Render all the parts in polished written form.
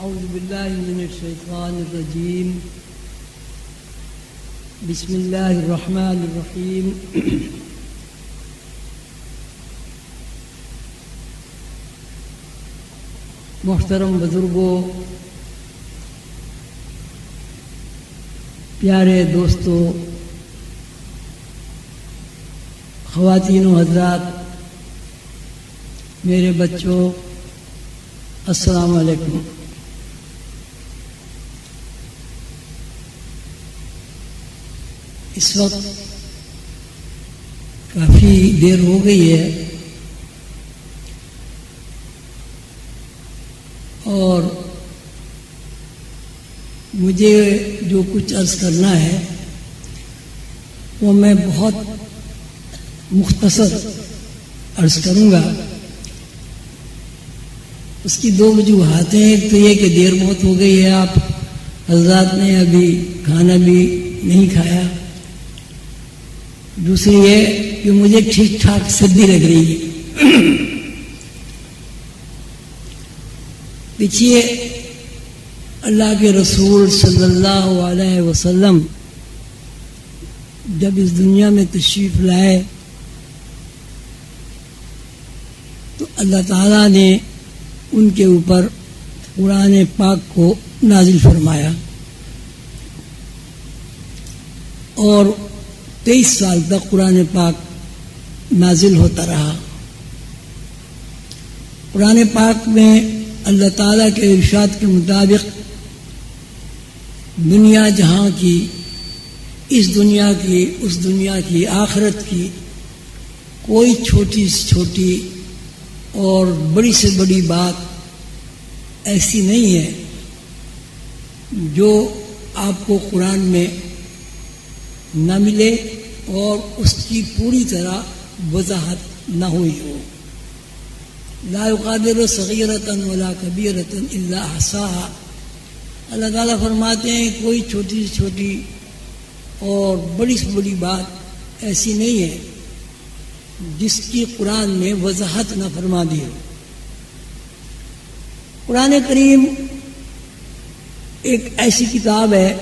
اعوذ باللہ من الشیطان الرجیم بسم اللہ الرحمن الرحیم محترم بزرگوں، پیارے دوستوں، خواتین و حضرات، میرے بچوں، السلام علیکم۔ اس وقت کافی دیر ہو گئی ہے اور مجھے جو کچھ عرض کرنا ہے وہ میں بہت مختصر عرض کروں گا۔ اس کی دو وجوہات ہیں۔ ایک تو یہ کہ دیر بہت ہو گئی ہے، آپ حضرات نے ابھی کھانا بھی نہیں کھایا۔ دوسری یہ کہ مجھے ٹھیک ٹھاک سردی لگ رہی ہے۔ پیچھے اللہ کے رسول صلی اللہ علیہ وسلم جب اس دنیا میں تشریف لائے تو اللہ تعالیٰ نے ان کے اوپر قرآن پاک کو نازل فرمایا اور 23 سال تک قرآن پاک نازل ہوتا رہا۔ قرآن پاک میں اللہ تعالیٰ کے ارشاد کے مطابق دنیا جہاں کی، اس دنیا کی، اس دنیا کی، آخرت کی کوئی چھوٹی سے چھوٹی اور بڑی سے بڑی بات ایسی نہیں ہے جو آپ کو قرآن میں نہ ملے اور اس کی پوری طرح وضاحت نہ ہوئی ہو۔ لا یغادر صغیرۃ ولا کبیرۃ الا احصاها۔ اللہ تعالیٰ فرماتے ہیں کوئی چھوٹی سے چھوٹی اور بڑی سے بڑی بات ایسی نہیں ہے جس کی قرآن میں وضاحت نہ فرما دی ہو۔ قرآن کریم ایک ایسی کتاب ہے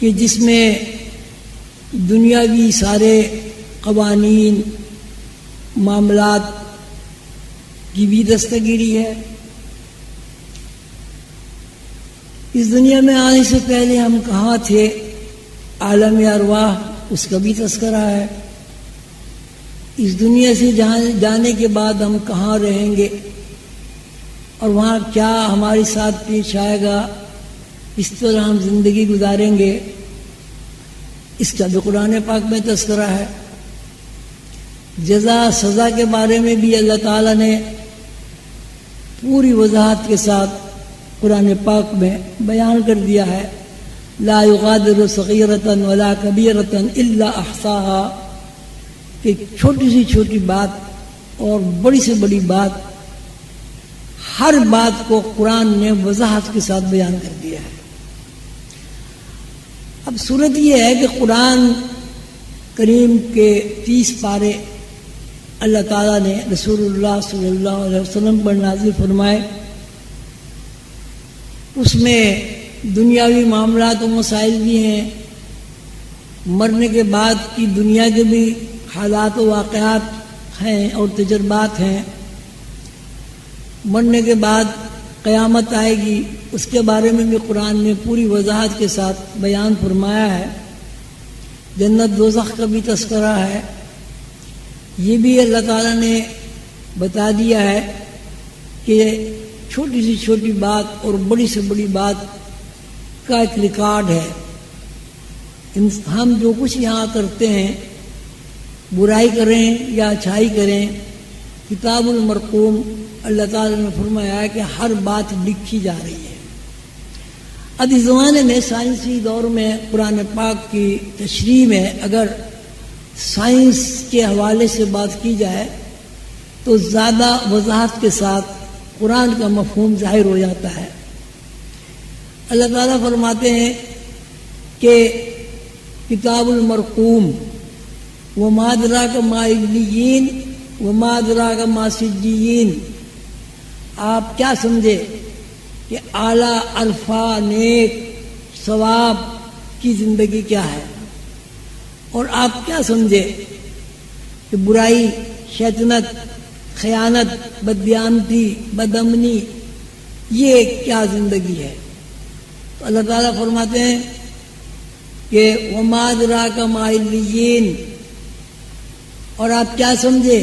کہ جس میں دنیاوی سارے قوانین، معاملات کی بھی دستگیری ہے۔ اس دنیا میں آنے سے پہلے ہم کہاں تھے، عالم ارواح، اس کا بھی تذکرہ ہے۔ اس دنیا سے جانے کے بعد ہم کہاں رہیں گے اور وہاں کیا ہمارے ساتھ پیش آئے گا، اس طرح ہم زندگی گزاریں گے، اس کا بھی قرآن پاک میں تذکرہ ہے۔ جزا سزا کے بارے میں بھی اللہ تعالیٰ نے پوری وضاحت کے ساتھ قرآن پاک میں بیان کر دیا ہے۔ لا یغادر صغیرۃ ولا کبیرۃ الا احصاها، کہ چھوٹی سی چھوٹی بات اور بڑی سے بڑی بات، ہر بات کو قرآن نے وضاحت کے ساتھ بیان کر دیا ہے۔ اب صورت یہ ہے کہ قرآن کریم کے 30 پارے اللہ تعالیٰ نے رسول اللہ صلی اللہ علیہ وسلم پر نازل فرمائے۔ اس میں دنیاوی معاملات و مسائل بھی ہیں، مرنے کے بعد کی دنیا کے بھی حالات و واقعات ہیں اور تجربات ہیں۔ مرنے کے بعد قیامت آئے گی، اس کے بارے میں بھی قرآن نے پوری وضاحت کے ساتھ بیان فرمایا ہے۔ جنت دوزخ کا بھی تذکرہ ہے۔ یہ بھی اللہ تعالیٰ نے بتا دیا ہے کہ چھوٹی سی چھوٹی بات اور بڑی سے بڑی بات کا ایک ریکارڈ ہے۔ ہم جو کچھ یہاں کرتے ہیں، برائی کریں یا اچھائی کریں، کتاب المرقوم اللہ تعالیٰ نے فرمایا ہے کہ ہر بات لکھی جا رہی ہے۔ اب اس زمانے میں سائنسی دور میں قرآن پاک کی تشریح میں اگر سائنس کے حوالے سے بات کی جائے تو زیادہ وضاحت کے ساتھ قرآن کا مفہوم ظاہر ہو جاتا ہے۔ اللہ تعالیٰ فرماتے ہیں کہ کتاب المرقوم وما ادراک ما علیین وما ادراک ما سجین، آپ کیا سمجھے کہ اعلیٰ عرفہ نیک ثواب کی زندگی کیا ہے، اور آپ کیا سمجھے کہ برائی، شیطنت، خیانت، بددیانتی، بدامنی یہ کیا زندگی ہے؟ تو اللہ تعالیٰ فرماتے ہیں کہ وَمَا أَدْرَاكَ مَا عِلِّيِّينَ، اور آپ کیا سمجھے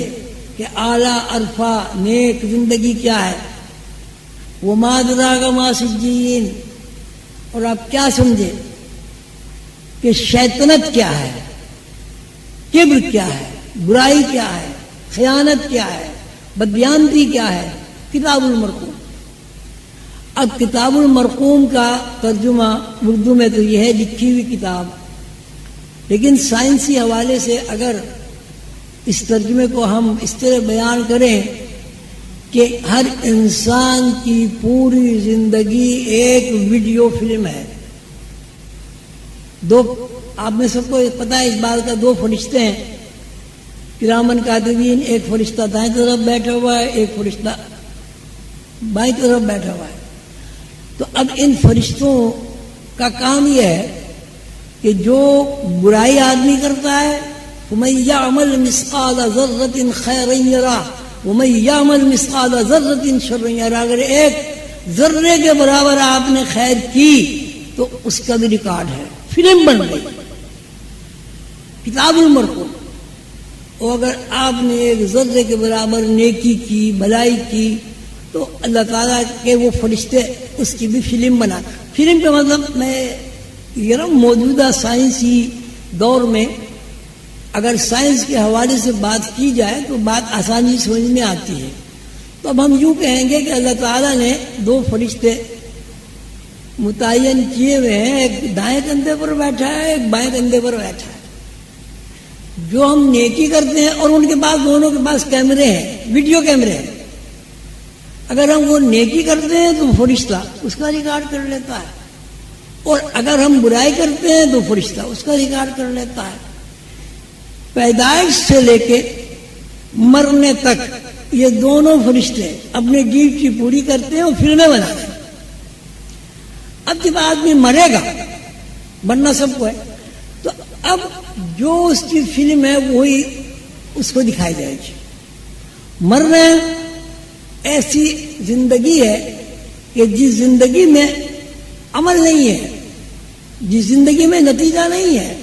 کہ اعلیٰ عرفہ نیک زندگی کیا ہے؟ وَمَا أَدْرَاكَ مَا سِجِّيِّينَ، اور آپ کیا سمجھے کہ شیطنت کیا ہے، کبر کیا ہے، برائی کیا ہے، خیانت کیا ہے، بددیانتی کیا ہے؟ کتاب المرقوم۔ اب کتاب المرقوم کا ترجمہ اردو میں تو یہ ہے لکھی ہوئی کتاب، لیکن سائنسی حوالے سے اگر اس ترجمے کو ہم اس طرح بیان کریں کہ ہر انسان کی پوری زندگی ایک ویڈیو فلم ہے۔ آپ میں سب کو پتہ ہے اس بات کا، دو فرشتے ہیں کرامن کاتبین، ایک فرشتہ دائیں طرف بیٹھا ہوا ہے، ایک فرشتہ بائیں طرف بیٹھا ہوا ہے۔ تو اب ان فرشتوں کا کام یہ ہے کہ جو برائی آدمی کرتا ہے وَمَن يَعْمَلْ مِثْقَالَ ذَرَّةٍ خَيْرًا يَرَهُ وَمَن يَعْمَلْ مِثْقَالَ ذَرَّةٍ شَرًّا يَرَهُ، اگر ایک ذرے کے برابر آپ نے خیر کی تو اس کا بھی ریکارڈ ہے، فلم بن گئی، کتاب المرقوم۔ اور اگر آپ نے ایک ذرے کے برابر نیکی کی، بھلائی کی، تو اللہ تعالیٰ کے وہ فرشتے اس کی بھی فلم بنا۔ فلم کا مطلب میں یہ رہا، موجودہ سائنسی دور میں اگر سائنس کے حوالے سے بات کی جائے تو بات آسانی سمجھ میں آتی ہے۔ تو اب ہم یوں کہیں گے کہ اللہ تعالیٰ نے دو فرشتے متعین کیے ہوئے ہیں، ایک دائیں کندھے پر بیٹھا ہے، ایک بائیں کندھے پر بیٹھا ہے۔ جو ہم نیکی کرتے ہیں اور ان کے پاس، دونوں کے پاس کیمرے ہیں، ویڈیو کیمرے ہیں، اگر ہم وہ نیکی کرتے ہیں تو فرشتہ اس کا ریکارڈ کر لیتا ہے، اور اگر ہم برائی کرتے ہیں تو فرشتہ اس کا ریکارڈ کر لیتا ہے۔ پیدائش سے لے کے مرنے تک یہ دونوں فرشتے اپنی ڈیوٹی پوری کرتے ہیں اور فلمیں بناتے ہیں۔ اب جب آدمی مرے گا، مرنا سب کو ہے، تو اب جو اس کی فلم ہے وہی اس کو دکھائی جائے گی۔ مرنا ایسی زندگی ہے کہ جس زندگی میں عمل نہیں ہے، جس زندگی میں نتیجہ نہیں ہے،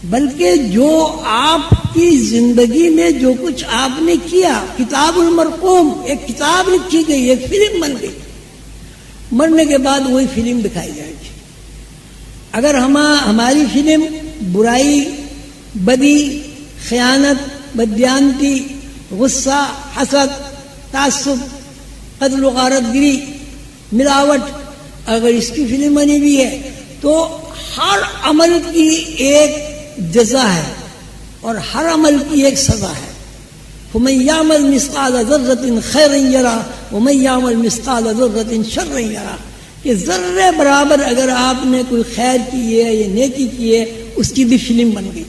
بلکہ جو آپ کی زندگی میں جو کچھ آپ نے کیا، کتاب المرقوم، ایک کتاب لکھی گئی، ایک فلم بن گئی، مرنے کے بعد وہی فلم دکھائی جائے گی۔ اگر ہماری فلم برائی، بدی، خیانت، بددیانتی، غصہ، حسد، تعصب، قتل و غارت گری، ملاوٹ، اگر اس کی فلم بنی ہوئی ہے تو ہر عمل کی ایک جزا ہے اور ہر عمل کی ایک سزا ہے۔ فَمَن يَعْمَلْ مِثْقَالَ ذَرَّةٍ خَيْرًا يَرَهُ وَمَن يَعْمَلْ مِثْقَالَ ذَرَّةٍ شَرًّا يَرَهُ، کہ ذرے برابر اگر آپ نے کوئی خیر کی ہے یا نیکی کی ہے اس کی بھی فلم بن گئی،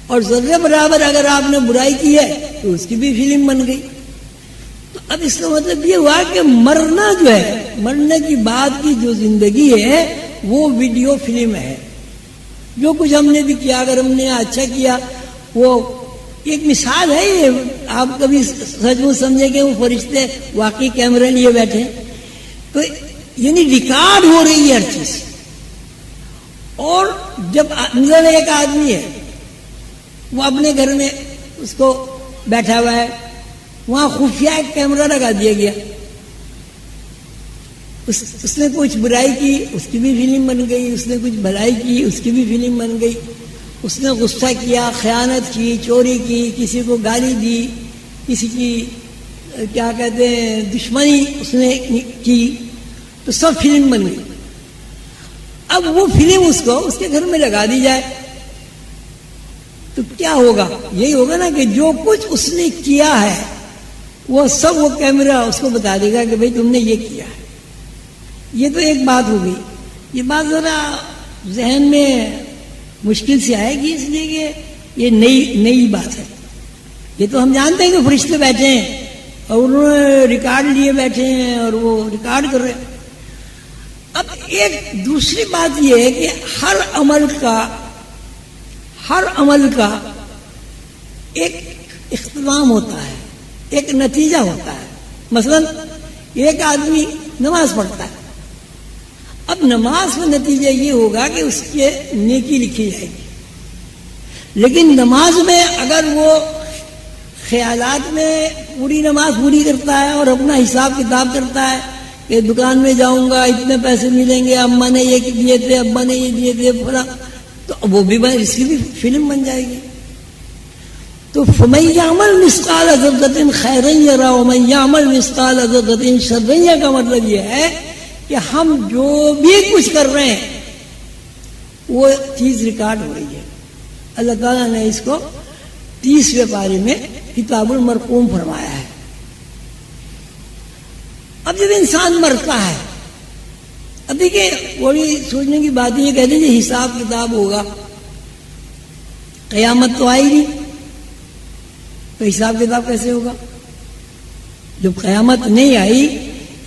اور ذرے برابر اگر آپ نے برائی کی ہے تو اس کی بھی فلم بن گئی۔ تو اب اس کا مطلب یہ ہوا کہ مرنا جو ہے، مرنے کی بعد کی جو زندگی ہے وہ ویڈیو فلم ہے۔ جو کچھ ہم نے بھی کیا، اگر ہم نے اچھا کیا، وہ ایک مثال ہے، یہ آپ کبھی سچ مچ سمجھے کہ وہ فرشتے واقعی کیمرے لیے بیٹھے، تو یعنی ریکارڈ ہو رہی ہے ہر چیز۔ اور جب اندر ایک آدمی ہے، وہ اپنے گھر میں اس کو بیٹھا ہوا ہے، وہاں خفیہ ایک کیمرہ لگا دیا گیا، اس نے کچھ برائی کی اس کی بھی فلم بن گئی، اس نے کچھ بھلائی کی اس کی بھی فلم بن گئی، اس نے غصہ کیا، خیانت کی، چوری کی، کسی کو گالی دی، کسی کی کیا کہتے ہیں دشمنی اس نے کی، تو سب فلم بن گئی۔ اب وہ فلم اس کو اس کے گھر میں لگا دی جائے تو کیا ہوگا؟ یہی ہوگا نا کہ جو کچھ اس نے کیا ہے وہ سب وہ کیمرہ اس کو بتا دے گا کہ بھئی تم نے یہ کیا ہے۔ یہ تو ایک بات ہو گئی۔ یہ بات ذرا ذہن میں مشکل سے آئے گی، اس لیے کہ یہ نئی بات ہے۔ یہ تو ہم جانتے ہیں کہ فرشتے بیٹھے ہیں اور انہوں نے ریکارڈ لیے بیٹھے ہیں اور وہ ریکارڈ کر رہے ہیں. اب ایک دوسری بات یہ ہے کہ ہر عمل کا ایک اختتام ہوتا ہے، ایک نتیجہ ہوتا ہے. مثلا ایک آدمی نماز پڑھتا ہے، اب نماز کا نتیجہ یہ ہوگا کہ اس کے نیکی لکھی جائے گی. لیکن نماز میں اگر وہ خیالات میں پوری نماز پوری کرتا ہے اور اپنا حساب کتاب کرتا ہے کہ دکان میں جاؤں گا اتنے پیسے ملیں گے، اماں نے یہ دیے تھے، ابا نے یہ دیے تھے فلاں، تو وہ بھی اس کی بھی فلم بن جائے گی. تو فَمَن يَعْمَلْ مِثْقَالَ ذَرَّةٍ خَيْرًا يَرَهُ وَمَن يَعْمَلْ مِثْقَالَ ذَرَّةٍ شَرًّا يَرَهُ کا مطلب یہ ہے کہ ہم جو بھی کچھ کر رہے ہیں وہ چیز ریکارڈ ہو رہی ہے. اللہ تعالیٰ نے اس کو 30ویں پارے میں کتاب المرقوم فرمایا ہے. اب جب انسان مرتا ہے، اب دیکھیں بڑی سوچنے کی بات یہ کہتے ہیں کہ حساب کتاب ہوگا، قیامت تو آئی نہیں تو حساب کتاب کیسے ہوگا؟ جب قیامت نہیں آئی،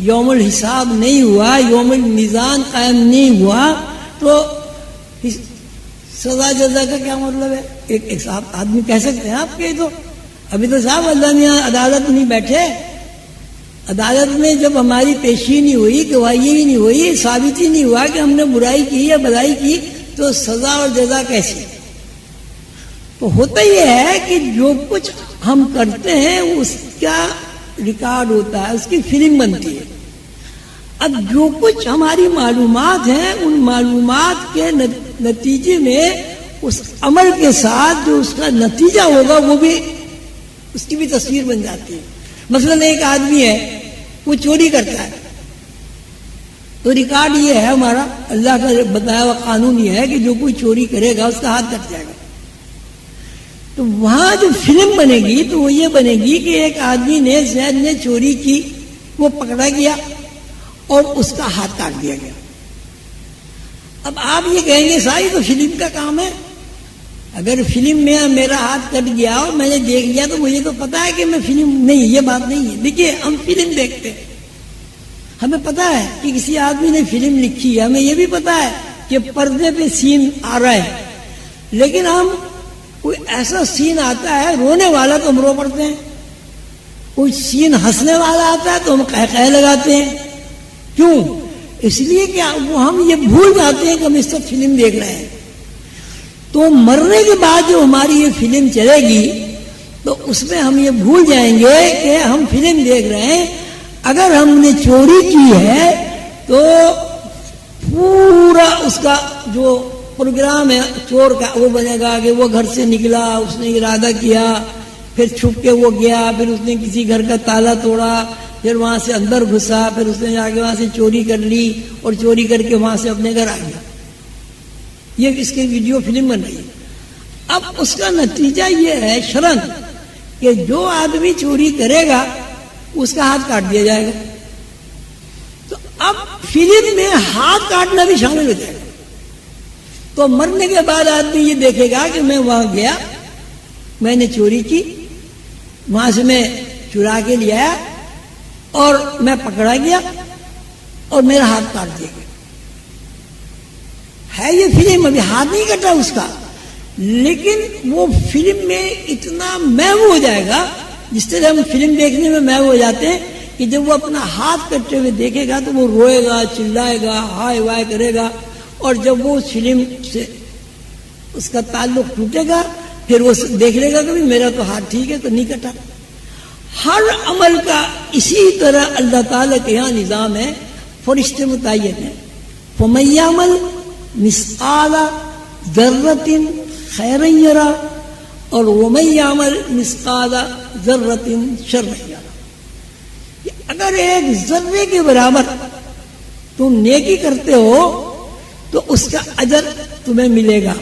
یوم الحساب نہیں ہوا، یوم المیزان قائم نہیں ہوا، تو سزا جزا کا کیا مطلب ہے؟ ایک آدمی کہہ سکتے ہیں آپ کے تو ابھی تو صاحب اللہ میاں عدالت نہیں بیٹھے، عدالت میں جب ہماری پیشی نہیں ہوئی، گواہی ہی نہیں ہوئی، ثابت ہی نہیں ہوا کہ ہم نے برائی کی یا بھلائی کی، تو سزا اور جزا کیسی؟ تو ہوتا یہ ہے کہ جو کچھ ہم کرتے ہیں اس کا ریکارڈ ہوتا ہے، اس کی فلم بنتی ہے. اب جو کچھ ہماری معلومات ہیں ان معلومات کے نتیجے میں اس عمل کے ساتھ جو اس کا نتیجہ ہوگا وہ بھی اس کی بھی تصویر بن جاتی ہے. مثلا ایک آدمی ہے وہ چوری کرتا ہے تو ریکارڈ یہ ہے ہمارا، اللہ کا بتایا ہوا قانون یہ ہے کہ جو کوئی چوری کرے گا اس کا ہاتھ کٹ جائے گا. تو وہاں جو فلم بنے گی تو وہ یہ بنے گی کہ ایک آدمی نے زید نے چوری کی، وہ پکڑا گیا اور اس کا ہاتھ کاٹ دیا گیا. اب آپ یہ کہیں گے صاحب تو فلم کا کام ہے، اگر فلم میں میرا ہاتھ کٹ گیا اور میں نے دیکھ لیا تو مجھے تو پتا ہے کہ میں فلم نہیں، یہ بات نہیں ہے. دیکھیے ہم فلم دیکھتے ہیں، ہمیں پتا ہے کہ کسی آدمی نے فلم لکھی ہے، ہمیں یہ بھی پتا ہے کہ پردے پہ سین آ رہا ہے، لیکن ہم کوئی ایسا سین آتا ہے رونے والا تو ہم رو پڑتے ہیں، کوئی سین ہنسنے والا آتا ہے تو ہم قہقہے لگاتے ہیں. کیوں؟ اس لیے کہ وہ ہم یہ بھول جاتے ہیں کہ ہم اس وقت فلم دیکھ رہے ہیں. تو مرنے کے بعد جو ہماری یہ فلم چلے گی تو اس میں ہم یہ بھول جائیں گے کہ ہم فلم دیکھ رہے ہیں. اگر ہم نے چوری کی ہے تو پورا اس کا جو پروگرام ہے چور کا وہ بنے گا کہ وہ گھر سے نکلا، اس نے ارادہ کیا، پھر چھپ کے وہ گیا، پھر اس نے کسی گھر کا تالا توڑا، پھر وہاں سے اندر گھسا، پھر اس نے جا کے وہاں سے چوری کر لی اور چوری کر کے وہاں سے اپنے گھر آ گیا. یہ اس کی ویڈیو فلم بن رہی ہے. اب اس کا نتیجہ یہ ہے شرن کہ جو آدمی چوری کرے گا اس کا ہاتھ کاٹ دیا جائے گا. تو اب فلم میں ہاتھ کاٹنا بھی شامل ہو جائے گا. تو مرنے کے بعد آدمی یہ دیکھے گا کہ میں وہاں گیا، میں نے چوری کی، وہاں سے میں چرا کے لے آیا اور میں پکڑا گیا اور میرا ہاتھ کاٹ دیا گیا. ہے یہ فلم، ابھی ہاتھ نہیں کٹا اس کا، لیکن وہ فلم میں اتنا محو ہو جائے گا، جس طرح ہم فلم دیکھنے میں محو ہو جاتے ہیں کہ جب وہ اپنا ہاتھ کٹتے ہوئے دیکھے گا تو وہ روئے گا، چلائے گا، ہائے وائے کرے گا. اور جب وہ فلم سے اس کا تعلق ٹوٹے گا پھر وہ دیکھ لے گا کہ میرا تو ہاتھ ٹھیک ہے تو نہیں کٹا. ہر عمل کا اسی طرح اللہ تعالیٰ کے یہاں نظام ہے، فرشتے متعین ہیں. فَمَن يَعْمَلْ مِثْقَالَ ذَرَّةٍ خَيْرًا يَرَهُ اور وَمَن يَعْمَلْ مِثْقَالَ ذَرَّةٍ شَرًّا يَرَهُ. اگر ایک ذرے کے برابر تم نیکی کرتے ہو تو اس کا اجر تمہیں ملے گا،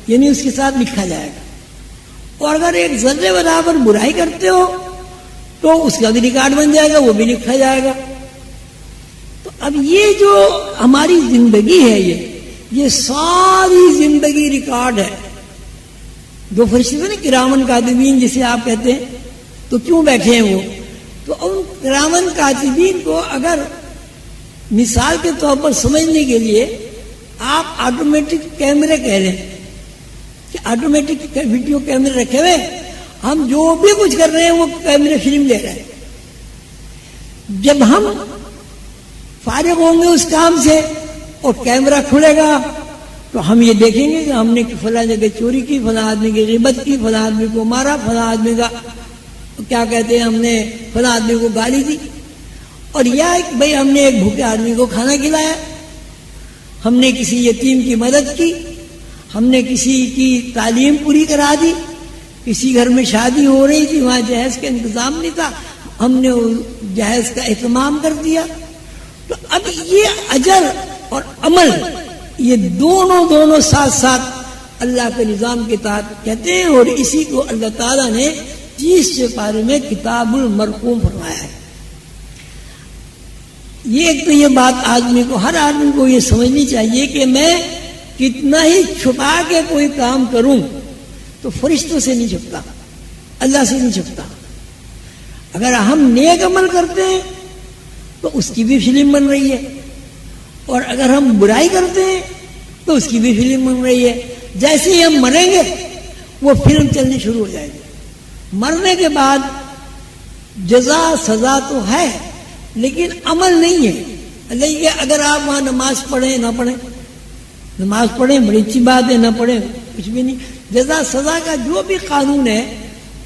یعنی اس کے ساتھ لکھا جائے گا. اور اگر ایک ذرے برابر برائی کرتے ہو تو اس کا بھی ریکارڈ بن جائے گا، وہ بھی لکھا جائے گا. تو اب یہ جو ہماری زندگی ہے یہ ساری زندگی ریکارڈ ہے. جو فرشتے ہیں نا کرامن کاتبین جسے آپ کہتے ہیں، تو کیوں بیٹھے ہیں وہ تو ان کرامن کاتبین کو اگر مثال کے طور پر سمجھنے کے لیے آپ آٹومیٹک کیمرے کہہ رہے ہیں کہ آٹومیٹک ویڈیو کیمرے رکھے ہوئے، ہم جو بھی کچھ کر رہے ہیں وہ کیمرے فلم لے رہے ہیں۔ جب ہم فارغ ہوں گے اس کام سے اور کیمرہ کھلے گا تو ہم یہ دیکھیں گے کہ ہم نے فلاں جگہ چوری کی، فلاں آدمی کی غیبت کی، فلاں آدمی کو مارا، فلاں آدمی کا کیا کہتے ہیں ہم نے فلاں آدمی کو گالی دی، اور یا بھائی ہم نے ایک بھوکے آدمی کو کھانا کھلایا، ہم نے کسی یتیم کی مدد کی، ہم نے کسی کی تعلیم پوری کرا دی، کسی گھر میں شادی ہو رہی تھی وہاں جہیز کا انتظام نہیں تھا، ہم نے جہیز کا اہتمام کر دیا۔ تو اب یہ اجر اور عمل یہ دونوں ساتھ ساتھ اللہ کے نظام کے تحت کہتے ہیں، اور اسی کو اللہ تعالیٰ نے 30 پارے میں کتاب المرقوم فرمایا ہے۔ یہ ایک تو یہ بات آدمی کو، ہر آدمی کو یہ سمجھنی چاہیے کہ میں کتنا ہی چھپا کے کوئی کام کروں تو فرشتوں سے نہیں چھپتا، اللہ سے نہیں چھپتا۔ اگر ہم نیک عمل کرتے ہیں تو اس کی بھی فلم بن رہی ہے، اور اگر ہم برائی کرتے ہیں تو اس کی بھی فلم بن رہی ہے۔ جیسے ہی ہم مریں گے وہ فلم چلنی شروع ہو جائے گی۔ مرنے کے بعد جزا سزا تو ہے لیکن عمل نہیں ہے۔ لیکن اگر آپ وہاں نماز پڑھیں نہ پڑھیں، نماز پڑھیں بڑی اچھی بات ہے، نہ پڑھیں کچھ بھی نہیں، جزا سزا کا جو بھی قانون ہے،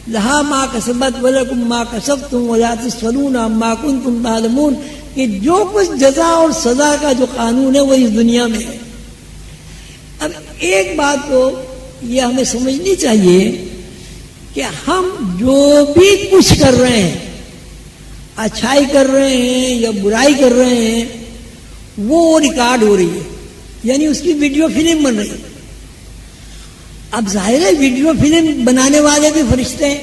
لہا ما کسبت ولکم ما کسبتم ولا تسألون عما کنتم تعلمون، کہ جو کچھ جزا اور سزا کا جو قانون ہے وہ اس دنیا میں ہے۔ اب ایک بات تو یہ ہمیں سمجھنی چاہیے کہ ہم جو بھی کچھ کر رہے ہیں، اچھائی کر رہے ہیں یا برائی کر رہے ہیں، وہ ریکارڈ ہو رہی ہے، یعنی اس کی ویڈیو فلم بن رہی ہے۔ اب ظاہر ہے ویڈیو فلم بنانے والے بھی فرشتے ہیں،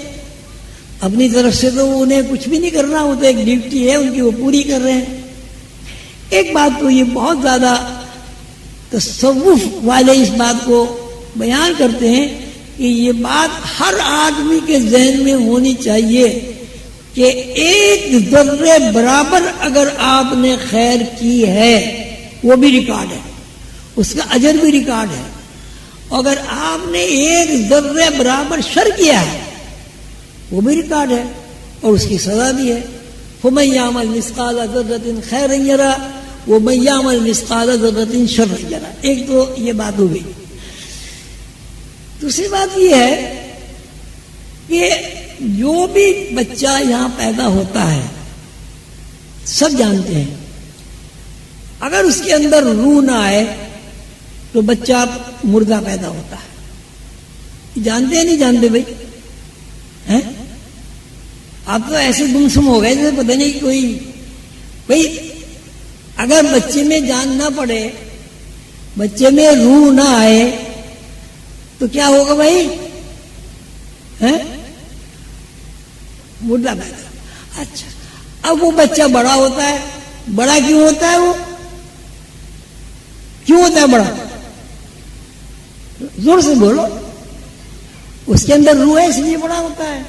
اپنی طرف سے تو انہیں کچھ بھی نہیں کرنا، وہ تو ایک ڈیوٹی ہے ان کی، وہ پوری کر رہے ہیں۔ ایک بات تو یہ بہت زیادہ تصوف والے اس بات کو بیان کرتے ہیں کہ یہ بات ہر آدمی کے ذہن میں ہونی چاہیے کہ ایک ذرے برابر اگر آپ نے خیر کی ہے وہ بھی ریکارڈ ہے، اس کا اجر بھی ریکارڈ ہے۔ اگر آپ نے ایک ذرے برابر شر کیا ہے وہ بھی ریکارڈ ہے اور اس کی سزا بھی ہے۔ فَمَن يَعْمَلْ مِثْقَالَ ذَرَّةٍ خَيْرًا يَرَهُ وَمَن يَعْمَلْ مِثْقَالَ ذَرَّةٍ شَرًّا يَرَهُ۔ ایک تو یہ بات ہو گئی۔ دوسری بات یہ ہے کہ جو بھی بچہ یہاں پیدا ہوتا ہے سب جانتے ہیں اگر اس کے اندر روح نہ آئے تو بچہ مردہ پیدا ہوتا ہے۔ جانتے ہیں نہیں جانتے بھائی؟ ہیں آپ تو ایسے گمسم ہو گئے جیسے پتہ نہیں کوئی بھائی۔ اگر بچے میں جان نہ پڑے، بچے میں روح نہ آئے تو کیا ہوگا بھائی؟ مردہ پیدا۔ اچھا، اب وہ بچہ بڑا ہوتا ہے، بڑا کیوں ہوتا ہے؟ وہ کیوں ہوتا ہے بڑا؟ زور سے بولو۔ اس کے اندر روح ہے اس لیے بڑا ہوتا ہے۔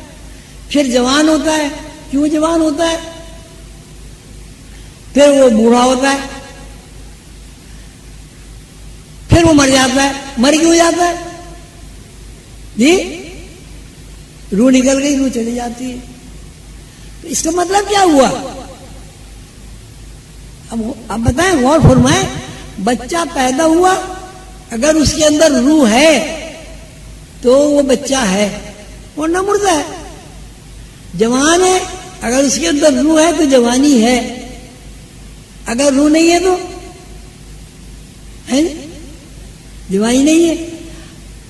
پھر جوان ہوتا ہے، کیوں جوان ہوتا ہے؟ پھر وہ بوڑھا ہوتا ہے، پھر وہ مر جاتا ہے۔ مر کیوں جاتا ہے جی؟ روح نکل گئی، روح چلی جاتی ہے۔ تو اس کا مطلب کیا ہوا؟ اب بتائیں، غور فرمائیں۔ بچہ پیدا ہوا، اگر اس کے اندر روح ہے تو وہ بچہ ہے، ورنہ مردہ ہے۔ جوان ہے، اگر اس کے اندر روح ہے تو جوانی ہے، اگر روح نہیں ہے تو جوانی نہیں ہے۔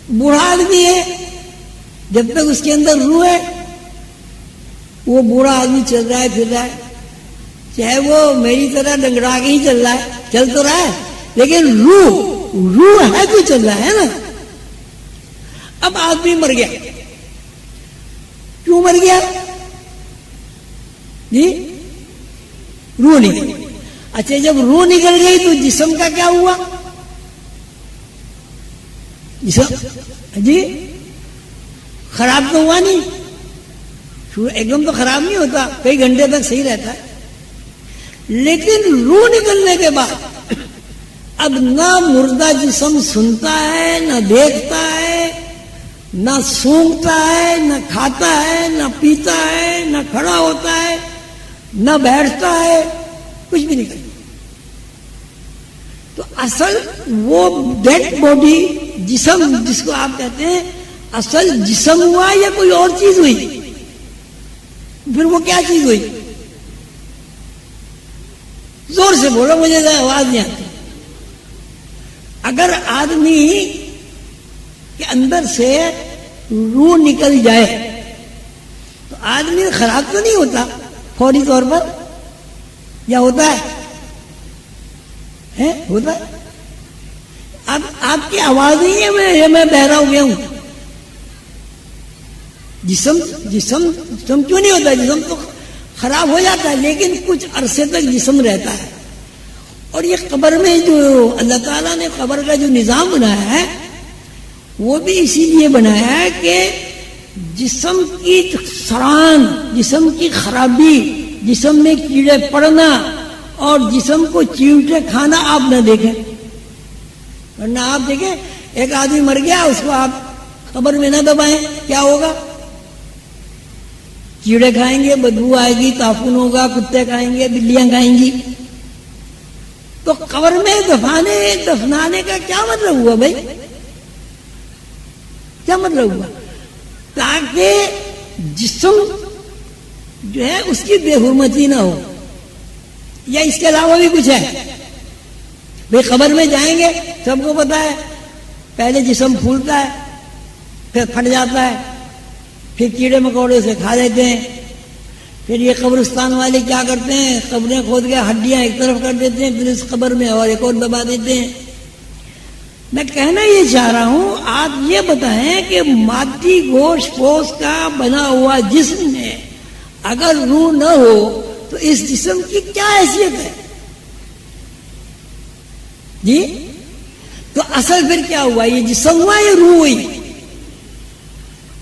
بوڑھا آدمی ہے، جب تک اس کے اندر روح ہے وہ بوڑھا آدمی چل رہا ہے، پھر رہا ہے، چاہے وہ میری طرح ڈنگڑا کے ہی چل رہا ہے، چل تو رہا ہے لیکن روح ہے تو چل رہا ہے نا۔ اب آدمی مر گیا، کیوں مر گیا جی؟ روح نکل گئی۔ اچھا، جب روح نکل گئی تو جسم کا کیا ہوا؟ جسم جی خراب تو ہوا نہیں، ایک دم تو خراب نہیں ہوتا، کئی گھنٹے تک صحیح رہتا ہے، لیکن روح نکلنے کے بعد اب نہ مردہ جسم سنتا ہے، نہ دیکھتا ہے، نہ سونگتا ہے، نہ کھاتا ہے، نہ پیتا ہے، نہ کھڑا ہوتا ہے، نہ بیٹھتا ہے، کچھ بھی نہیں کرتا. تو اصل وہ ڈیڈ باڈی جسم جس کو آپ کہتے ہیں، اصل جسم ہوا یا کوئی اور چیز ہوئی؟ پھر وہ کیا چیز ہوئی؟ زور سے بولو، مجھے آواز نہیں آتی. اگر آدمی کے اندر سے روح نکل جائے تو آدمی خراب تو نہیں ہوتا فوری طور پر، یا ہوتا ہے؟ ہوتا ہے. اب آپ کی آواز نہیں ہے، میں بہرا ہو گیا ہوں. جسم کیوں نہیں ہوتا؟ جسم تو خراب ہو جاتا ہے، لیکن کچھ عرصے تک جسم رہتا ہے. اور یہ قبر میں جو اللہ تعالیٰ نے قبر کا جو نظام بنایا ہے وہ بھی اسی لیے بنایا ہے کہ جسم کی سران، جسم کی خرابی، جسم میں کیڑے پڑنا اور جسم کو چیوٹے کھانا آپ نہ دیکھیں. ورنہ آپ دیکھیں ایک آدمی مر گیا، اس کو آپ قبر میں نہ دبائیں، کیا ہوگا؟ کیڑے کھائیں گے، بدبو آئے گی، تعفن ہوگا، کتے کھائیں گے، بلیاں کھائیں گی. تو قبر میں دفنانے کا کیا مطلب ہوا بھائی؟ کیا مطلب ہوا؟ تاکہ جسم جو ہے اس کی بے حرمتی نہ ہو، یا اس کے علاوہ بھی کچھ ہے؟ بھائی قبر میں جائیں گے، سب کو پتا ہے پہلے جسم پھولتا ہے، پھر پھٹ جاتا ہے، پھر کیڑے مکوڑے سے کھا لیتے ہیں. پھر یہ قبرستان والے کیا کرتے ہیں؟ قبریں کھود کے ہڈیاں ایک طرف کر دیتے ہیں، پھر اس قبر میں اور ایک اور دبا دیتے ہیں. میں کہنا یہ چاہ رہا ہوں، آپ یہ بتائیں کہ مادی گوشت پوست کا بنا ہوا جسم میں اگر روح نہ ہو تو اس جسم کی کیا حیثیت ہے؟ جی تو اصل پھر کیا ہوا؟ یہ جسم ہوا یا روح ہوئی؟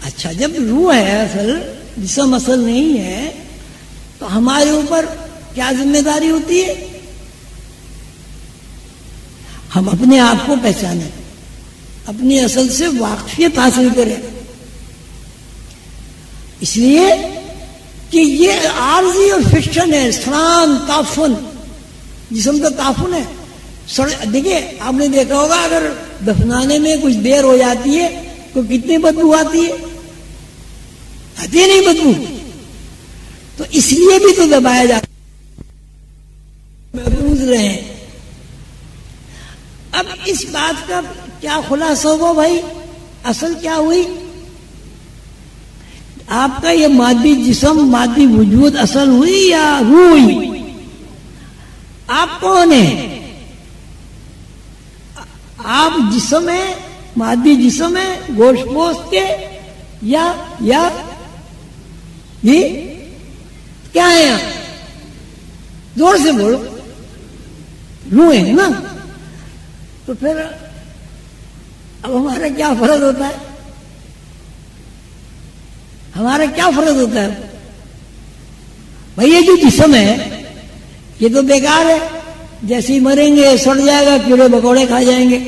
اچھا، جب روح ہے اصل، جسم اصل نہیں ہے، تو ہمارے اوپر کیا ذمہ داری ہوتی ہے؟ ہم اپنے آپ کو پہچانیں، اپنی اصل سے واقفیت حاصل کریں. اس لیے کہ یہ عارضی اور فکشن ہے، سران، تعفن. جسم تو تعفن ہے. دیکھیے آپ نے دیکھا ہوگا اگر دفنانے میں کچھ دیر ہو جاتی ہے تو کتنی بدبو آتی ہے؟ آتی ہے نہیں بدبو؟ تو اس لیے بھی تو دبایا جاتا ہے، محفوظ رہیں. اب اس بات کا کیا خلاصہ ہوا بھائی؟ اصل کیا ہوئی؟ آپ کا یہ مادی جسم، مادی وجود اصل ہوئی یا روح ہوئی؟ آپ کون ہیں؟ آپ جسم ہے، مادی جسم ہے گوشت پوست کے، یا جی کیا ہے آپ؟ زور سے بولو. روح ہے نا؟ تو پھر اب ہمارا کیا فرض ہوتا ہے؟ ہمارا کیا فرض ہوتا ہے بھائی؟ یہ جو جسم ہے یہ تو بیکار ہے، جیسے ہی مریں گے سڑ جائے گا، کیڑے مکوڑے کھا جائیں گے.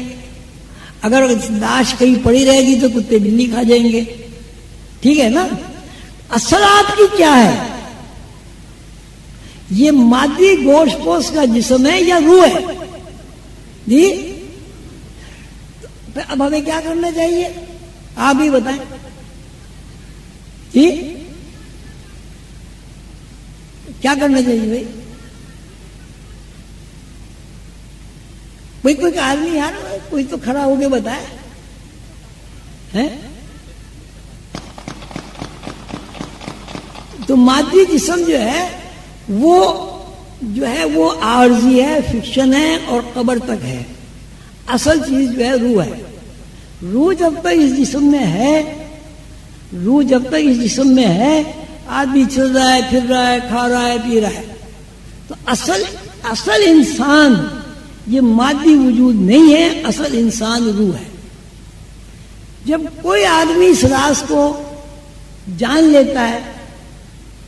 اگر لاش کہیں پڑی رہے گی تو کتے بلی کھا جائیں گے. ٹھیک ہے نا؟ اصل آپ کی کیا ہے؟ یہ مادی گوشت پوست کا جسم ہے یا روح ہے؟ جی اب ہمیں کیا کرنا چاہیے آپ ہی بتائیں. جی کیا کرنا چاہیے بھائی؟ کوئی آدمی یار کوئی تو کھڑا ہو کے بتائے. تو مادی جسم جو ہے وہ عارضی ہے، فکشن ہے اور قبر تک ہے. اصل چیز جو ہے روح ہے. روح جب تک اس جسم میں ہے، آدمی چل رہا ہے، پھر رہا ہے، کھا رہا ہے، پی رہا ہے. تو اصل انسان یہ مادی وجود نہیں ہے، اصل انسان روح ہے. جب کوئی آدمی اس راز کو جان لیتا ہے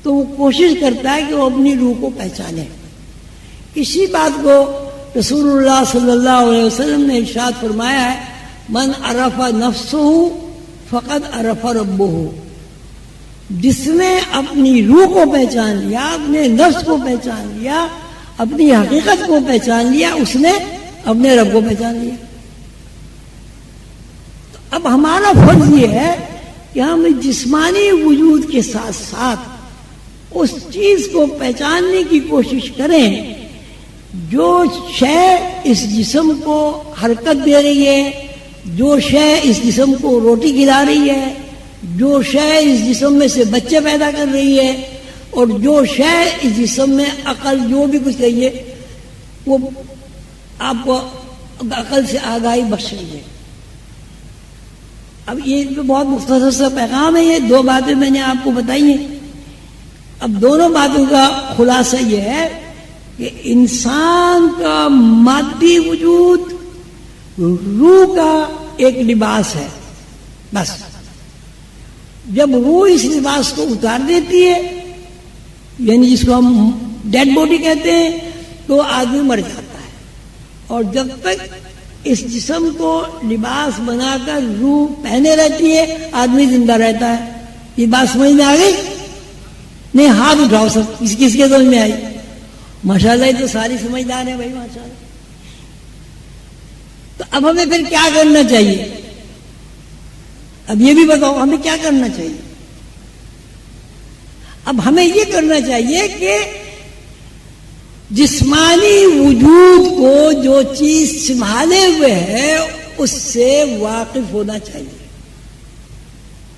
تو وہ کوشش کرتا ہے کہ وہ اپنی روح کو پہچانے. اسی بات کو رسول اللہ صلی اللہ علیہ وسلم نے ارشاد فرمایا ہے من عرف نفسہ فقد عرف ربہ. جس نے اپنی روح کو پہچان لیا, اپنے نفس کو پہچان لیا, اپنی حقیقت کو پہچان لیا, اس نے اپنے رب کو پہچان لیا. تو اب ہمارا فرض یہ ہے کہ ہم جسمانی وجود کے ساتھ ساتھ اس چیز کو پہچاننے کی کوشش کریں جو شے اس جسم کو حرکت دے رہی ہے, جو شے اس جسم کو روٹی کھلا رہی ہے, جو شے اس جسم میں سے بچے پیدا کر رہی ہے, اور جو شے اس جسم میں عقل جو بھی کچھ کہیے وہ آپ کو عقل سے آگاہی بخش رہی ہے. اب یہ بہت مختصر سا پیغام ہے, یہ دو باتیں میں نے آپ کو بتائی ہیں. اب دونوں باتوں کا خلاصہ یہ ہے کہ انسان کا مادی وجود روح کا ایک لباس ہے. بس جب روح اس لباس کو اتار دیتی ہے, یعنی جس کو ہم ڈیڈ باڈی کہتے ہیں, تو آدمی مر جاتا ہے. اور جب تک اس جسم کو لباس بنا کر روح پہنے رہتی ہے آدمی زندہ رہتا ہے. یہ بات سمجھ میں آ گئی؟ نہیں ہاتھ اٹھاؤ سب, کس کس کے سمجھ میں آئی؟ ماشاءاللہ یہ تو ساری سمجھدار ہیں بھائی, ماشاءاللہ. تو اب ہمیں پھر کیا کرنا چاہیے؟ اب یہ بھی بتاؤ ہمیں کیا کرنا چاہیے؟ اب ہمیں یہ کرنا چاہیے کہ جسمانی وجود کو جو چیز سنبھالے ہوئے ہے اس سے واقف ہونا چاہیے.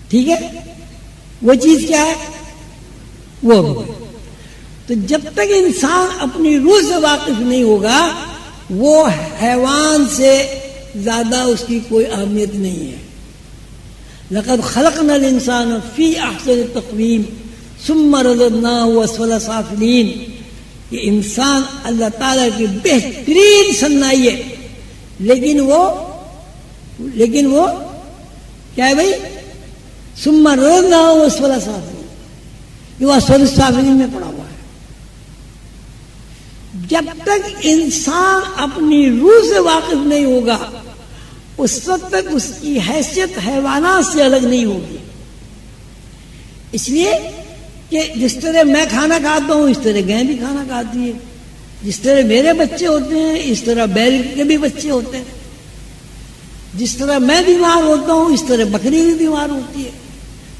ٹھیک ہے؟ وہ چیز کیا ہے؟ وہ. تو جب تک انسان اپنی روح سے واقف نہیں ہوگا وہ حیوان سے زیادہ اس کی کوئی اہمیت نہیں ہے. لقد خلقنا الانسان فی احسن تقویم ثم رددناہ اسفل سافلین. یہ انسان اللہ تعالیٰ کی بہترین صنائی ہے, لیکن وہ کیا ہے بھائی؟ ثم رددناہ اسفل سافلین, یہ وہ اسفل سافلین میں پڑا ہوا ہے. جب تک انسان اپنی روح سے واقف نہیں ہوگا اس وقت تک اس کی حیثیت حیوانات سے الگ نہیں ہوگی. اس لیے کہ جس طرح میں کھانا کھاتا ہوں اس طرح گائے بھی کھانا کھاتی ہے, جس طرح میرے بچے ہوتے ہیں اس طرح بیل کے بھی بچے ہوتے ہیں, جس طرح میں بیمار ہوتا ہوں اس طرح بکری بھی بیمار ہوتی ہے,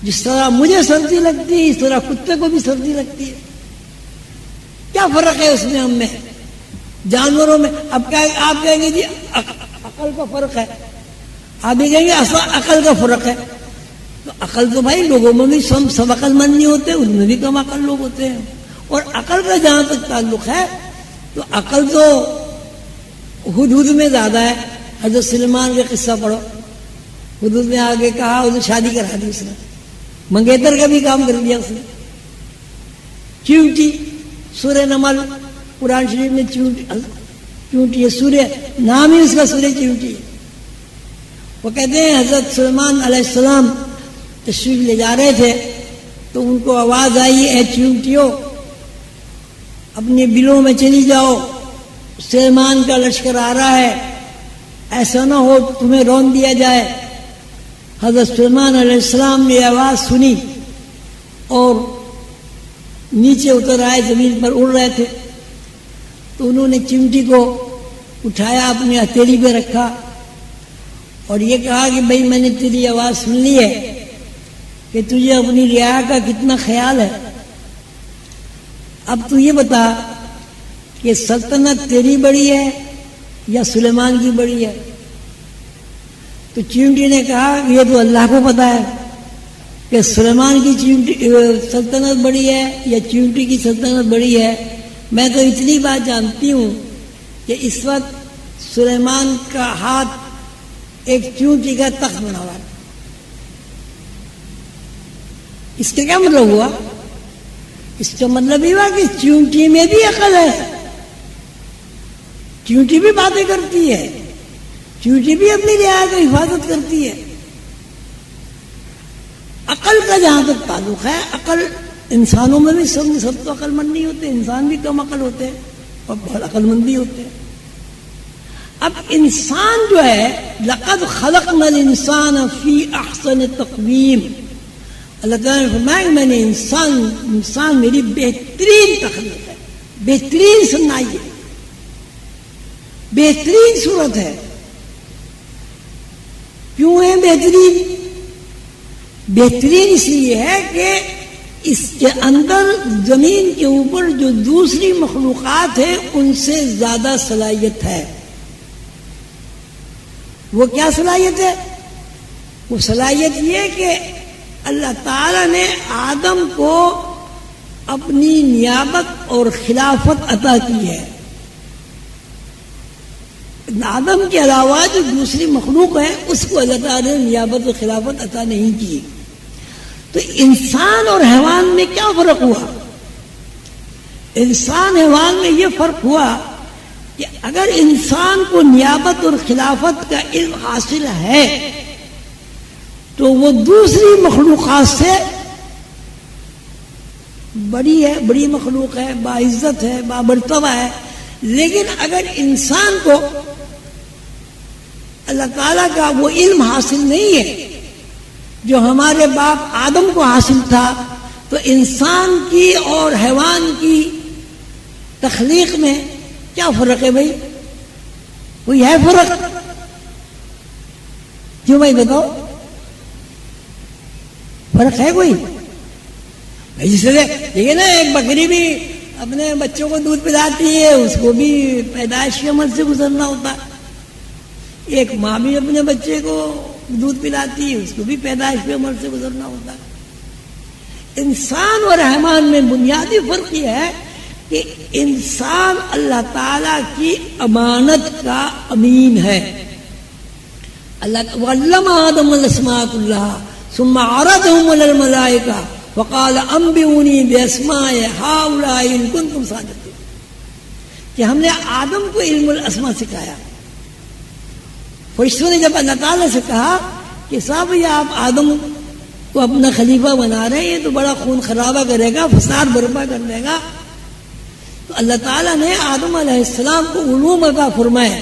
جس طرح مجھے سردی لگتی ہے اس طرح کتے کو بھی سردی لگتی ہے. کیا فرق ہے اس میں ہم میں, جانوروں میں؟ اب کیا آپ کہیں گے جی عقل کا فرق ہے, آپ بھی کہیں گے عقل کا فرق ہے. تو عقل تو بھائی لوگوں میں بھی سب عقل مند نہیں ہوتے, ان میں بھی کم عقل لوگ ہوتے ہیں. اور عقل کا جہاں تک تعلق ہے تو عقل تو حدود میں زیادہ ہے. حضرت سلیمان کا قصہ پڑھو, حدود میں آگے کہا اسے شادی کرا دی, اس نے منگیتر کا بھی کام کر دیا اس نے. چیونٹی سورہ نمل قرآن شریف میں چیونٹی ہے, سورہ نام ہی اس کا سورہ چیونٹی ہے. وہ کہتے ہیں حضرت سلیمان علیہ السلام تشریف لے جا رہے تھے تو ان کو آواز آئی, اے چیونٹیوں اپنے بلوں میں چلی جاؤ, سلیمان کا لشکر آ رہا ہے, ایسا نہ ہو تمہیں رون دیا جائے. حضرت سلیمان علیہ السلام نے آواز سنی اور نیچے اتر آئے, زمین پر اڑ رہے تھے. تو انہوں نے چمٹی کو اٹھایا, اپنی ہتھیلی پہ رکھا اور یہ کہا کہ بھئی میں نے تیری آواز سن لی ہے کہ تجھے اپنی رعایا کا کتنا خیال ہے. اب تو یہ بتا کہ سلطنت تیری بڑی ہے یا سلیمان کی بڑی ہے؟ تو چیونٹی نے کہا یہ تو اللہ کو پتا ہے کہ سلیمان کی سلطنت بڑی ہے یا چیونٹی کی سلطنت بڑی ہے. میں تو اتنی بات جانتی ہوں کہ اس وقت سلیمان کا ہاتھ ایک چیونٹی کا تخت بنا ہوا ہے. اس کا کیا مطلب ہوا؟ اس کا مطلب یہ ہوا کہ چیونٹی میں بھی عقل ہے, چیونٹی بھی باتیں کرتی ہے, چیونٹی بھی اپنی رعایا کی حفاظت کرتی ہے. عقل کا جہاں تک تعلق ہے, عقل انسانوں میں بھی سب تو عقل مند نہیں ہوتے، انسان بھی کم عقل ہوتے ہیں اور بہت عقل مند بھی ہوتے ہیں۔ اب انسان جو ہے لقد خلقنا الانسان فی احسن تقویم، اللہ تعالیٰ نے فرمایا کہ میں نے انسان میری بہترین تخلیق ہے، بہترین صنائی ہے، بہترین صورت ہے۔ کیوں ہے بہترین؟ بہترین اس لیے ہے کہ اس کے اندر زمین کے اوپر جو دوسری مخلوقات ہیں ان سے زیادہ صلاحیت ہے۔ وہ کیا صلاحیت ہے؟ وہ صلاحیت یہ کہ اللہ تعالیٰ نے آدم کو اپنی نیابت اور خلافت عطا کی ہے۔ آدم کے علاوہ جو دوسری مخلوق ہے اس کو اللہ تعالیٰ نے نیابت و خلافت عطا نہیں کی۔ تو انسان اور حیوان میں کیا فرق ہوا؟ انسان حیوان میں یہ فرق ہوا کہ اگر انسان کو نیابت اور خلافت کا علم حاصل ہے تو وہ دوسری مخلوقات سے بڑی ہے، بڑی مخلوق ہے، باعزت ہے، بامرتبہ ہے۔ لیکن اگر انسان کو اللہ تعالیٰ کا وہ علم حاصل نہیں ہے جو ہمارے باپ آدم کو حاصل تھا، تو انسان کی اور حیوان کی تخلیق میں کیا فرق ہے بھائی؟ کوئی ہے فرق؟ کیوں بھائی بتاؤ، فرق ہے کوئی؟ جس سے دیکھیے نا، ایک بکری بھی اپنے بچوں کو دودھ پلاتی ہے، اس کو بھی پیدائش کے عمل سے گزرنا ہوتا ہے۔ ایک ماں بھی اپنے بچے کو دودھ پلاتی ہے، اس کو بھی پیدائش کے عمل سے گزرنا ہوتا ہے۔ انسان اور حیوان میں بنیادی فرق یہ ہے کہ انسان اللہ تعالی کی امانت کا امین ہے۔ اللہ وعلم آدم الاسماء كلها ثم عرضهم على الملائكة وقال انبئوني باسماء هؤلاء ان كنتم صادقين، کہ ہم نے آدم کو علم الاسماء سکھایا۔ فرشتوں نے جب اللہ تعالیٰ سے کہا کہ صاحب یہ آپ آدم کو اپنا خلیفہ بنا رہے ہیں تو بڑا خون خرابہ کرے گا، فساد برپا کر دے گا، تو اللہ تعالیٰ نے آدم علیہ السلام کو علوم عطا فرمائے،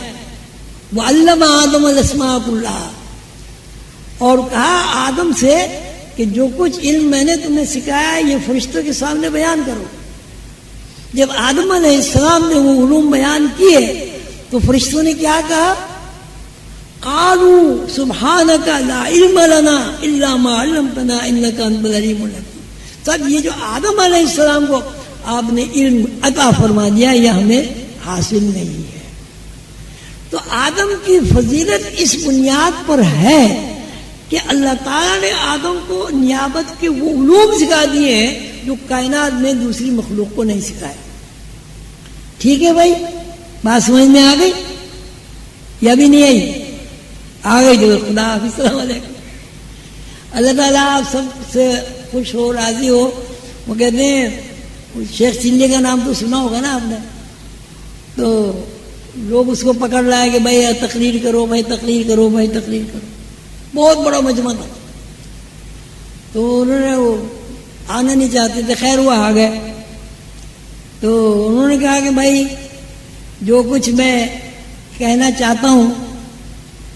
وعلم آدم الاسماء كلها، اور کہا آدم سے کہ جو کچھ علم میں نے تمہیں سکھایا یہ فرشتوں کے سامنے بیان کرو۔ جب آدم علیہ السلام نے وہ علوم بیان کیے تو فرشتوں نے کیا کہا؟ قالوا سبحانك لا علم لنا الا ما علمتنا انك انت العليم الحكيم۔ سب یہ جو آدم علیہ السلام کو آپ نے علم عطا فرما دیا یہ ہمیں حاصل نہیں ہے۔ تو آدم کی فضیلت اس بنیاد پر ہے کہ اللہ تعالیٰ نے آدم کو نیابت کے وہ علوم سکھا دیے ہیں جو کائنات میں دوسری مخلوق کو نہیں سکھائے۔ ٹھیک ہے بھائی، بات سمجھ میں آ گئی یا بھی نہیں آئی؟ آ گئی جو خدا حافظ، السلام علیکم۔ اللہ تعالیٰ آپ سب سے خوش ہو، راضی ہو۔ وہ کہتے ہیں شیخ چلی کا نام تو سنا ہوگا نا آپ نے، تو لوگ اس کو پکڑ رہا ہے کہ بھائی تقریر کرو، بھائی تقریر کرو، بھائی تقریر کرو۔ بہت بڑا مجمع تھا، تو انہوں نے وہ آنا نہیں چاہتے تھے، خیر وہ آ گئے۔ تو انہوں نے کہا کہ بھائی جو کچھ میں کہنا چاہتا ہوں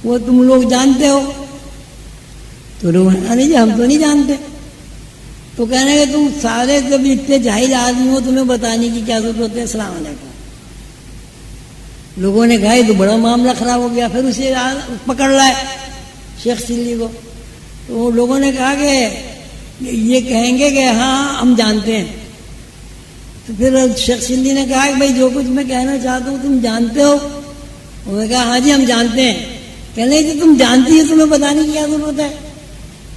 وہ تم لوگ جانتے ہو؟ تو لوگ نہیں جی ہم تو نہیں جانتے۔ تو کہنے کہ تم سارے جب اتنے جاہل آدمی ہو تمہیں بتانے کی کیا ضرورت ہے؟ السلام علیکم۔ لوگوں نے کہا تو بڑا معاملہ خراب ہو گیا، پھر اسے پکڑ رہا ہے شیخ سلی کو۔ تو لوگوں نے کہا کہ یہ کہیں گے کہ ہاں ہم جانتے ہیں۔ تو پھر شیخ سلی نے کہا کہ بھائی جو کچھ میں کہنا چاہتا ہوں تم جانتے ہو؟ انہوں نے کہا ہاں جی ہم جانتے ہیں۔ کہنے کہ تم جانتی ہو تمہیں بتانے کی کیا ضرورت ہے؟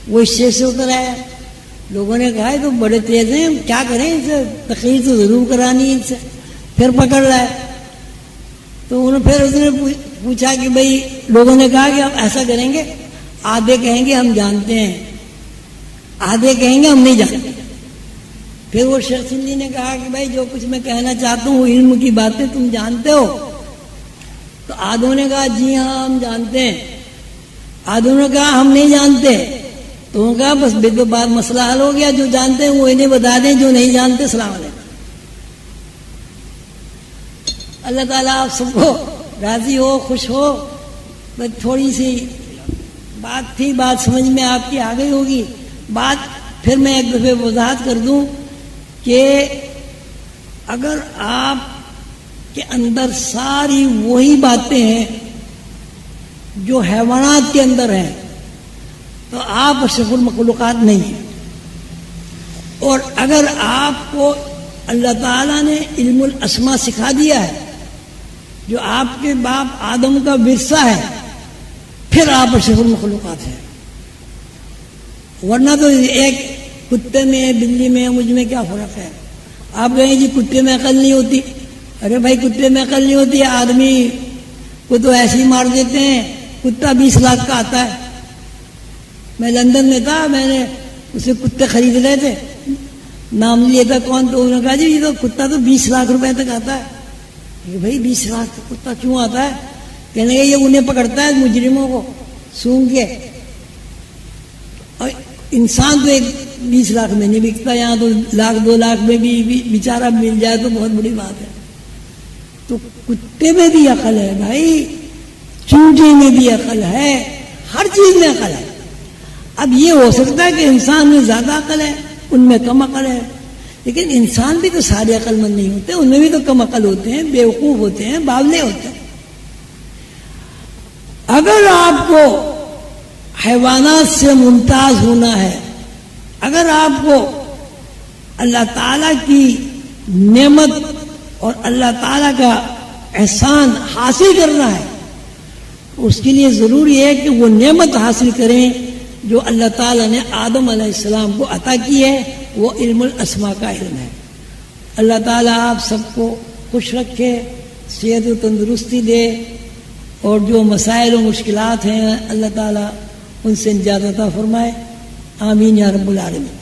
وہ اس سے اتر آیا۔ لوگوں نے کہا تو بڑے تیز ہیں، کیا کریں، ان سے تقریر تو ضرور کرانی ہے ان سے۔ پھر پکڑ رہا ہے۔ تو پھر اس نے پوچھا کہ بھائی، لوگوں نے کہا کہ آپ ایسا کریں گے، آدھے کہیں گے ہم جانتے ہیں، آدھے کہیں گے ہم نہیں جانتے۔ پھر وہ شیخ سندھی نے کہا کہ بھائی جو کچھ میں کہنا چاہتا ہوں علم کی باتیں تم جانتے ہو؟ تو آدھوں نے کہا جی ہاں ہم جانتے ہیں، آدھوں نے کہا ہم نہیں جانتے۔ تو انہوں نے کہا بس بے دو بات مسئلہ حل ہو گیا، جو جانتے ہیں وہ انہیں بتا دیں، جو نہیں جانتے السلام علیکم۔ اللہ تعالیٰ آپ سب کو راضی ہو، خوش ہو۔ بس تھوڑی سی بات تھی، بات سمجھ میں آپ کی آ گئی ہوگی۔ بات پھر میں ایک دفعہ وضاحت کر دوں کہ اگر آپ کے اندر ساری وہی باتیں ہیں جو حیوانات کے اندر ہیں تو آپ اشرف المخلوقات نہیں ہیں، اور اگر آپ کو اللہ تعالیٰ نے علم الاسماء سکھا دیا ہے جو آپ کے باپ آدم کا ورثہ ہے، پھر آپ اشرف المخلوقات ہیں۔ ورنہ تو ایک کتے میں، بلی میں، مجھ میں کیا فرق ہے؟ آپ کہیں جی کتے میں عقل نہیں ہوتی، ارے بھائی کتے میں عقل نہیں ہوتی، آدمی کو تو ایسے ہی مار دیتے ہیں۔ کتا 20 لاکھ کا آتا ہے۔ میں لندن میں تھا، میں نے اسے کتے خرید رہے تھے، نام لیا تھا کون، تو انہوں نے کہا جی یہ تو کتا تو 20 لاکھ روپے تک آتا ہے۔ کہ بھائی 20 لاکھ کا کتا کیوں آتا ہے؟ کہنے کہ یہ انہیں پکڑتا ہے مجرموں کو سونگ کے، اور انسان تو ایک 20 لاکھ میں نہیں بکتا، یہاں تو 1,00,000 2,00,000 میں بھی بیچارہ مل جائے تو بہت بڑی بات ہے۔ تو کتے میں بھی عقل ہے بھائی، چونٹی میں بھی عقل ہے، ہر چیز میں عقل ہے۔ اب یہ ہو سکتا ہے کہ انسان میں زیادہ عقل ہے، ان میں کم عقل ہے، لیکن انسان بھی تو سارے عقل مند نہیں ہوتے، ان میں بھی تو کم عقل ہوتے ہیں، بیوقوف ہوتے ہیں، باولے ہوتے ہیں۔ اگر آپ کو حیوانات سے ممتاز ہونا ہے، اگر آپ کو اللہ تعالیٰ کی نعمت اور اللہ تعالیٰ کا احسان حاصل کرنا ہے، اس کے لیے ضروری ہے کہ وہ نعمت حاصل کریں جو اللہ تعالیٰ نے آدم علیہ السلام کو عطا کی ہے، وہ علم الاسماء کا علم ہے۔ اللہ تعالیٰ آپ سب کو خوش رکھے، صحت و تندرستی دے، اور جو مسائل و مشکلات ہیں اللہ تعالیٰ ان سے نجات عطا فرمائے۔ آمین یا رب العالمین۔